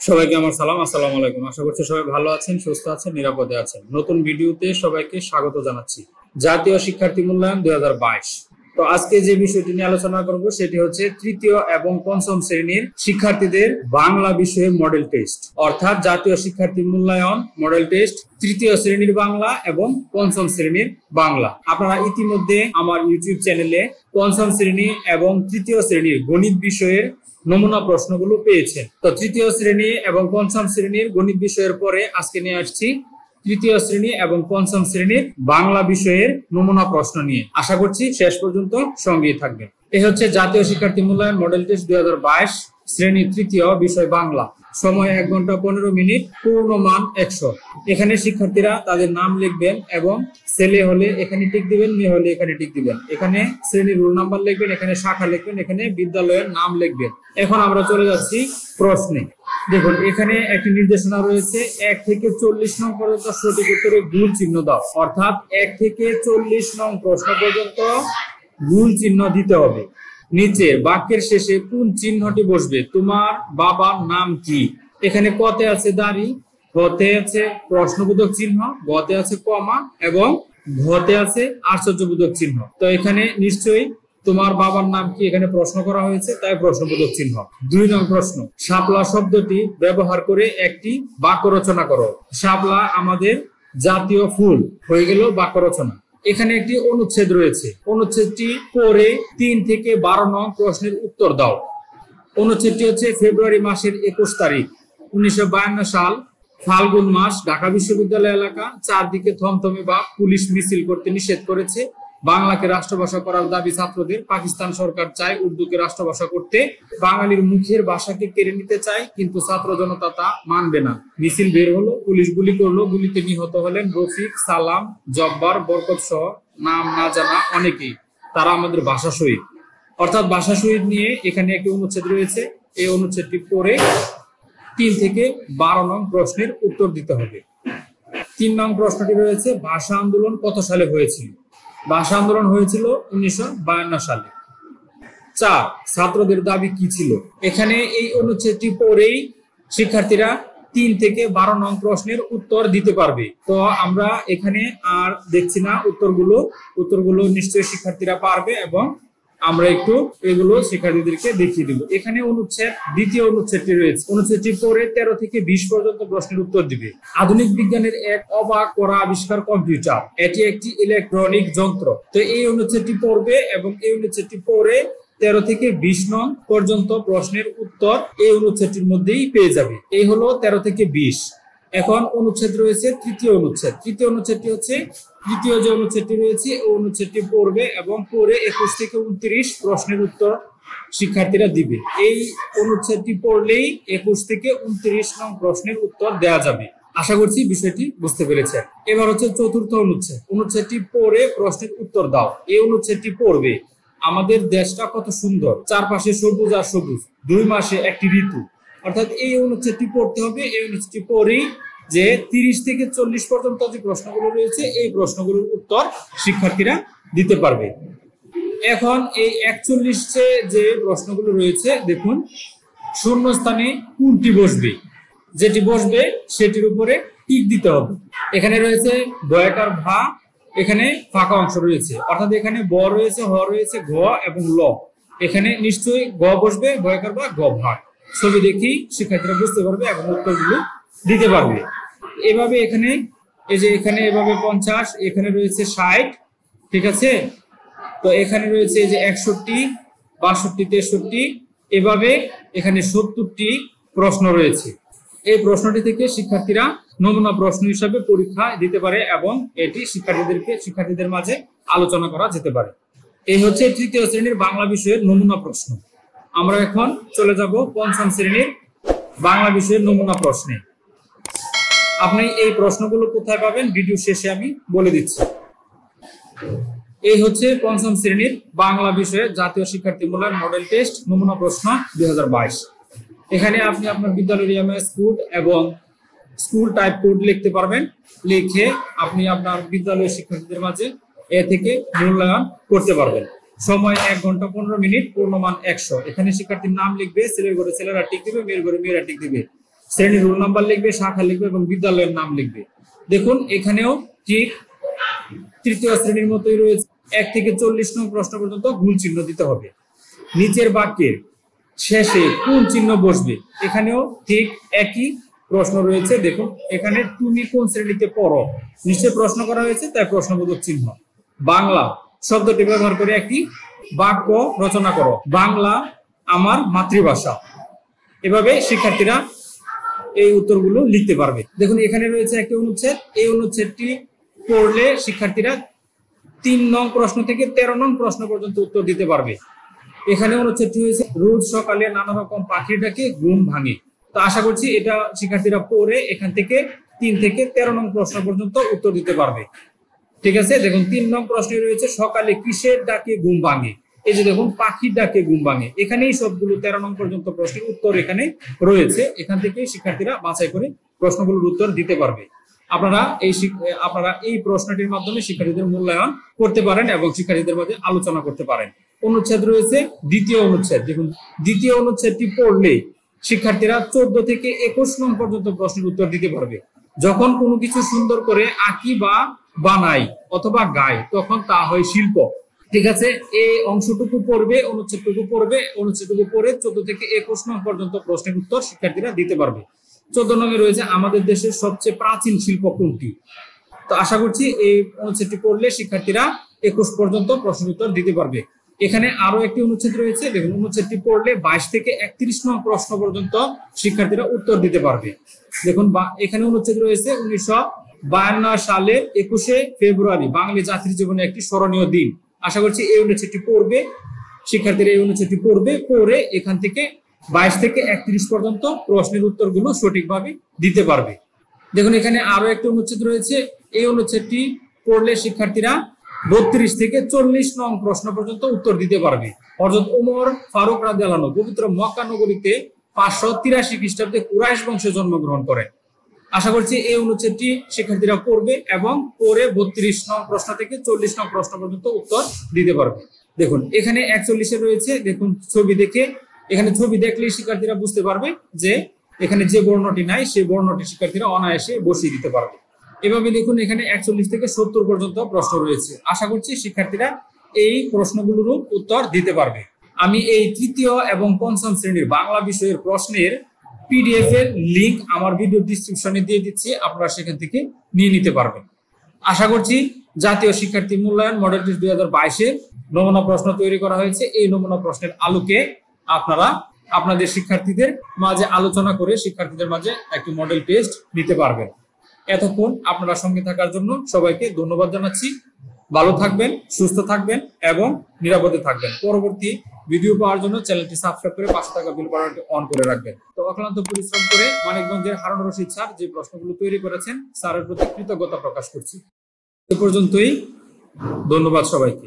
সবাইকে আমার সালাম, আসসালামু আলাইকুম। আশা করছি সবাই ভালো আছেন, সুস্থ আছেন, নিরাপদে আছেন। নতুন ভিডিওতে সবাইকে স্বাগত জানাচ্ছি। জাতীয় শিক্ষার্থী মূল্যায়ন 2022। তো আজকে যে বিষয়টি নিয়ে আলোচনা করব সেটি হচ্ছে তৃতীয় এবং পঞ্চম শ্রেণীর শিক্ষার্থীদের বাংলা বিষয়ে মডেল টেস্ট, অর্থাৎ জাতীয় শিক্ষার্থী মূল্যায়ন মডেল টেস্ট তৃতীয় শ্রেণীর বাংলা এবং পঞ্চম শ্রেণীর বাংলা। আপনারা ইতিমধ্যে আমার ইউটিউব চ্যানেলে পঞ্চম শ্রেণী এবং তৃতীয় শ্রেণীর গণিত বিষয়ের নমুনা প্রশ্নগুলো পেয়েছেন। তো তৃতীয় শ্রেণী এবং পঞ্চম শ্রেণীর গণিত বিষয়ের পরে আজকে নিয়ে আসছি তৃতীয় শ্রেণী এবং পঞ্চম শ্রেণীর বাংলা বিষয়ের নমুনা প্রশ্ন নিয়ে। আশা করছি শেষ পর্যন্ত সঙ্গেই থাকবেন। এই হচ্ছে জাতীয় শিক্ষার্থী মূল্যায়ন মডেল টেস্ট 2022 শ্রেণী তৃতীয়, বিষয় বাংলা। সময় 1 ঘন্টা 15 মিনিট, পূর্ণমান 100। এখানে শিক্ষার্থীরা তাদের নাম লিখবেন এবং ছেলে হলে এখানে টিক দিবেন, মেয়ে হলে এখানে টিক দিবেন। এখানে শ্রেণীর রোল নাম্বার লিখবেন, এখানে শাখা লিখবেন, এখানে বিদ্যালয়ের নাম লিখবেন। এখন আমরা চলে যাচ্ছি প্রশ্নে। দেখুন, এখানে একটি নির্দেশনা রয়েছে, 1 থেকে 40 নং পর্যন্ত সঠিক উত্তরে গুণ চিহ্ন দাও। অর্থাৎ 1 থেকে 40 নং প্রশ্ন পর্যন্ত গুণ চিহ্ন দিতে হবে। নিচে বাক্যের শেষে কোন চিহ্নটি বসবে? তোমার বাবার নাম কি? এখানে কতে আছে দাড়ি, ঘতে আছে প্রশ্নবোধক চিহ্ন, গতে আছে কমা এবং ঘতে আছে আশ্চর্যবোধক চিহ্ন। তো এখানে নিশ্চয়ই তোমার বাবার নাম কি এখানে প্রশ্ন করা হয়েছে, তাই প্রশ্নবোধক চিহ্ন। 2 নং প্রশ্ন, শাপলা শব্দটি ব্যবহার করে একটি বাক্য রচনা করো। শাপলা আমাদের জাতীয় ফুল। হয়ে গেল বাক্য রচনা। এখানে একটি অনুচ্ছেদ রয়েছে, অনুচ্ছেদটি পড়ে 3 থেকে 12 নং প্রশ্নের উত্তর দাও। অনুচ্ছেদটি হচ্ছে ফেব্রুয়ারি মাসের 21 তারিখ 1952 সাল, ফাল্গুন মাস, ঢাকা বিশ্ববিদ্যালয় এলাকা। চারদিকে থমথমে বা পুলিশ মিছিল করতে নিষেধ করেছে। বাংলাকে রাষ্ট্রভাষা করার দাবি ছাত্রদের। পাকিস্তান সরকার চায় উর্দুকে রাষ্ট্রভাষা করতে। বাঙালির মুখের ভাষাকে কেড়ে নিতে চায়, কিন্তু ছাত্র জনতা তা মানবে না। মিছিল বের হলো, পুলিশ গুলি করলো। গুলিতে নিহত হলেন রফিক, সালাম, জব্বার, বরকত সহ নাম না জানা অনেকেই। তারা আমাদের ভাষা শহীদ। অর্থাৎ ভাষা শহীদ নিয়ে এখানে একটি অনুচ্ছেদ রয়েছে। এই অনুচ্ছেদটি পড়ে 3 থেকে 12 নং প্রশ্নের উত্তর দিতে হবে। 3 নং প্রশ্নটি রয়েছে, ভাষা আন্দোলন কত সালে হয়েছিল? ভাষা আন্দোলন হয়েছিল 1952 সালে। 4, ছাত্রদের দাবি কি ছিল? এখানে এই অনুচ্ছেদটি পড়েই শিক্ষার্থীরা 3 থেকে 12 নং প্রশ্নের উত্তর দিতে পারবে। তো আমরা এখানে আর দেখছি না উত্তরগুলো নিশ্চয়ই শিক্ষার্থীরা পারবে এবং আমরা একটু এগুলো শিক্ষার্থীদেরকে দেখিয়ে দিব। এখানে অনুচ্ছেদ, দ্বিতীয় অনুচ্ছেদটি রয়েছে। অনুচ্ছেদটি পড়ে 13 থেকে 20 পর্যন্ত প্রশ্নের উত্তর দিবে। আধুনিক বিজ্ঞানের এক অবাক করা আবিষ্কার কম্পিউটার। এটি একটি ইলেকট্রনিক যন্ত্র। তো এই অনুচ্ছেদটি পড়বে এবং এই অনুচ্ছেদটি পড়ে 13 থেকে 20 নং পর্যন্ত প্রশ্নের উত্তর এই অনুচ্ছেদটির মধ্যেই পেয়ে যাবে। এই হলো 13 থেকে 20। এখন অনুচ্ছেদ রয়েছে তৃতীয় অনুচ্ছেদ। তৃতীয় অনুচ্ছেদটি হচ্ছে, তৃতীয় যে অনুচ্ছেদটি রয়েছে ওই অনুচ্ছেদটি পড়বে এবং পড়ে 21 থেকে 29 প্রশ্নের উত্তর শিক্ষার্থীরা দিবে। এই অনুচ্ছেদটি পড়লেই 21 থেকে 29 নং প্রশ্নের উত্তর দেওয়া যাবে। আশা করছি বিষয়টি বুঝতে পেরেছেন। এবার হচ্ছে চতুর্থ অনুচ্ছেদ। অনুচ্ছেদটি পড়ে প্রশ্নের উত্তর দাও। এই অনুচ্ছেদটি পড়বে, আমাদের দেশটা কত সুন্দর, চারপাশে সবুজ আর সবুজ, 2 মাসে একটি ঋতু। অর্থাৎ এই অনুচ্ছেদটি পড়তে হবে। এই অনুচ্ছেদটি পড়েই যে 30 থেকে 40 পর্যন্ত যে প্রশ্নগুলো রয়েছে এই প্রশ্নগুলোর উত্তর শিক্ষার্থীরা দিতে পারবে। এখন এই 41 যে প্রশ্নগুলো রয়েছে, দেখুন শূন্যস্থানে কোনটি বসবে, যেটি বসবে সেটির উপরে টিক দিতে হবে। এখানে রয়েছে বয়াকার ভা, এখানে ফাঁকা অংশ রয়েছে। অর্থাৎ এখানে ব রয়েছে, হ রয়েছে, ঘ এবং ল। এখানে নিশ্চয়ই গ বসবে, বয়াকার বা গ ভাগ। ছবি দেখি শিক্ষার্থীরা বুঝতে পারবে এবং উত্তরগুলো দিতে পারবে। এভাবে এখানে এই যে এখানে এভাবে 50, এখানে রয়েছে 60, ঠিক আছে। তো এখানে রয়েছে এই যে 61, 62, 63, এভাবে এখানে 70টি প্রশ্ন রয়েছে। এই প্রশ্নটি থেকে শিক্ষার্থীরা নমুনা প্রশ্ন হিসাবে পরীক্ষা দিতে পারে এবং এটি শিক্ষার্থীদের মাঝে আলোচনা করা যেতে পারে। এই হচ্ছে তৃতীয় শ্রেণীর বাংলা বিষয়ের নমুনা প্রশ্ন। আমরা এখন চলে যাব পঞ্চম শ্রেণীর বাংলা বিষয়ের নমুনা প্রশ্নে। আপনি এই প্রশ্নগুলো কোথায় পাবেন ভিডিও শেষে আমি বলে দিচ্ছি। এই হচ্ছে পঞ্চম শ্রেণীর বাংলা বিষয়ে জাতীয় শিক্ষার্থী মূল্যায়ন মডেল টেস্ট নমুনা প্রশ্ন 2022। এখানে আপনি আপনার বিদ্যালয়ের ইএমএস কোড এবং স্কুল টাইপ কোড লিখতে পারবেন। লিখে আপনি আপনার বিদ্যালয়ের শিক্ষার্থীদের মাঝে এ থেকে মূল্যায়ন করতে পারবেন। সময় 1 ঘন্টা 15 মিনিট, পূর্ণমান 100। এখানে শিক্ষার্থীর নাম লিখবে, ছেলের ঘরে ছেলেরা টিক দিবে, মেয়ের ঘরে মেয়েরা টিক দিবে। শ্রেণীর রোল নাম্বার লিখবে, শাখা লিখবে এবং বিদ্যালয়ের নাম লিখবে। দেখুন এখানেও ঠিক তৃতীয় শ্রেণীর মতোই রয়েছে, 1 থেকে 40 নং প্রশ্ন পর্যন্ত ভুল চিহ্ন দিতে হবে। নিচের বাক্যের শেষে কোন চিহ্ন বসবে, এখানেও ঠিক একই প্রশ্ন রয়েছে। দেখুন এখানে তুমি কোন শ্রেণীতে পড়ো, নিশ্চয় প্রশ্ন করা হয়েছে, তাই প্রশ্নবোধক চিহ্ন। বাংলা শব্দটি ব্যবহার করে একটি বাক্য রচনা করো। বাংলা আমার মাতৃভাষা। এভাবে শিক্ষার্থীরা এই উত্তরগুলো লিখতে পারবে। দেখুন এখানে রয়েছে একটি অনুচ্ছেদ, এই অনুচ্ছেদটি পড়লে শিক্ষার্থীরা 3 নং প্রশ্ন থেকে 13 নং প্রশ্ন পর্যন্ত উত্তর দিতে পারবে। এখানে অনুচ্ছেদটি হয়েছে রোজ সকালে নানা রকম পাখির ডাকে ঘুম ভাঙে। তো আশা করছি এটা শিক্ষার্থীরা পড়ে এখান থেকে 3 থেকে 13 নং প্রশ্ন পর্যন্ত উত্তর দিতে পারবে। ঠিক আছে, দেখুন 3 নং প্রশ্নে রয়েছে সকালে কিসের ডাকে ঘুম ভাঙে। এই যে দেখুন পাখির ডাকে ঘুম ভাঙে, এখানেই সবগুলো 13 নং পর্যন্ত প্রশ্নের উত্তর এখানে রয়েছে। এখান থেকে শিক্ষার্থীরা বাছাই করে প্রশ্নগুলোর উত্তর দিতে পারবে। আপনারা এই প্রশ্নটির মাধ্যমে শিক্ষার্থীদের মূল্যায়ন করতে পারেন এবং শিক্ষার্থীদের মধ্যে আলোচনা করতে পারেন। অনুচ্ছেদ রয়েছে দ্বিতীয় অনুচ্ছেদ। দেখুন দ্বিতীয় অনুচ্ছেদটি পড়লে শিক্ষার্থীরা 14 থেকে 21 নং পর্যন্ত প্রশ্নের উত্তর দিতে পারবে। যখন কোনো কিছু সুন্দর করে আঁকি বা বানাই অথবা গাই তখন তা হয় শিল্প। ঠিক আছে, এই অংশটুকু পড়বে, অনুচ্ছেদটুকু পড়বে, অনুচ্ছেদটুকু পড়ে 14 থেকে 21 নং পর্যন্ত প্রশ্নের উত্তর শিক্ষার্থীরা দিতে পারবে। 14 নং রয়েছে আমাদের দেশের সবচেয়ে প্রাচীন শিল্প কোনটি। তো আশা করছি এই অনুচ্ছেদটি পড়লে শিক্ষার্থীরা 21 পর্যন্ত প্রশ্নের উত্তর দিতে পারবে। এখানে আরো একটি অনুচ্ছেদ রয়েছে, দেখুন অনুচ্ছেদটি পড়লে 22 থেকে 31 নং প্রশ্ন পর্যন্ত শিক্ষার্থীরা উত্তর দিতে পারবে। দেখুন এখানে অনুচ্ছেদ রয়েছে 1952 সালের 21শে ফেব্রুয়ারি বাঙালি জাতির জীবনে একটি স্মরণীয় দিন। আশা করছি এই অনুচ্ছেদটি পড়বে, শিক্ষার্থীরা এই অনুচ্ছেদটি পড়ে এখান থেকে 22 থেকে 31 পর্যন্ত প্রশ্নের উত্তরগুলো সঠিকভাবে দিতে পারবে। দেখুন এখানে আরো একটি অনুচ্ছেদ রয়েছে, এই অনুচ্ছেদটি পড়লে শিক্ষার্থীরা 32 থেকে 40 নং প্রশ্ন পর্যন্ত উত্তর দিতে পারবে। হযরত ওমর ফারুক রাদিয়াল্লাহু আনহু পবিত্র মক্কা নগরীতে 583 খ্রিস্টাব্দে কুরাইশ বংশে জন্মগ্রহণ করেন। আশা করছি এই অনুচ্ছেদটি শিক্ষার্থীরা পড়বে এবং পড়ে 32 নং প্রশ্ন থেকে 40 নং প্রশ্ন পর্যন্ত উত্তর দিতে পারবে। দেখুন এখানে 41 রয়েছে, দেখুন ছবি দেখে, এখানে ছবি দেখলেই শিক্ষার্থীরা বুঝতে পারবে যে এখানে যে বর্ণটি নাই সেই বর্ণটি শিক্ষার্থীরা অনায়াসে বসিয়ে দিতে পারবে। এভাবে দেখুন এখানে 41 থেকে 70 পর্যন্ত প্রশ্ন রয়েছে। আশা করছি শিক্ষার্থীরা এই প্রশ্নগুলোর উত্তর দিতে পারবে। আমি এই তৃতীয় এবং পঞ্চম শ্রেণীর বাংলা বিষয়ের প্রশ্নের পিডিএফ এর লিংক আমার ভিডিও ডেসক্রিপশনে দিয়ে দিচ্ছি, আপনারা সেখান থেকে নিয়ে নিতে পারবেন। আশা করছি জাতীয় শিক্ষার্থী মূল্যায়ন মডেল টেস্ট 2022 এর নমুনা প্রশ্ন তৈরি করা হয়েছে। এই নমুনা প্রশ্নের আলোকে আপনারা আপনাদের শিক্ষার্থীদের মাঝে আলোচনা করে শিক্ষার্থীদের মাঝে একটি মডেল টেস্ট নিতে পারবেন। এতক্ষণ আপনারা সঙ্গে থাকার জন্য সবাইকে ধন্যবাদ জানাচ্ছি। ভালো থাকবেন, সুস্থ থাকবেন এবং নিরাপদে থাকবেন। পরবর্তী ভিডিও পাওয়ার জন্য চ্যানেলটি সাবস্ক্রাইব করে পাশে থাকা বেল বাটনটি অন করে রাখবেন। তো অক্লান্ত পরিশ্রম করে মানিকগঞ্জের হারুন রশিদ স্যার যে প্রশ্নগুলো তৈরি করেছেন স্যারের প্রতি কৃতজ্ঞতা প্রকাশ করছি। এ পর্যন্তই, ধন্যবাদ সবাইকে।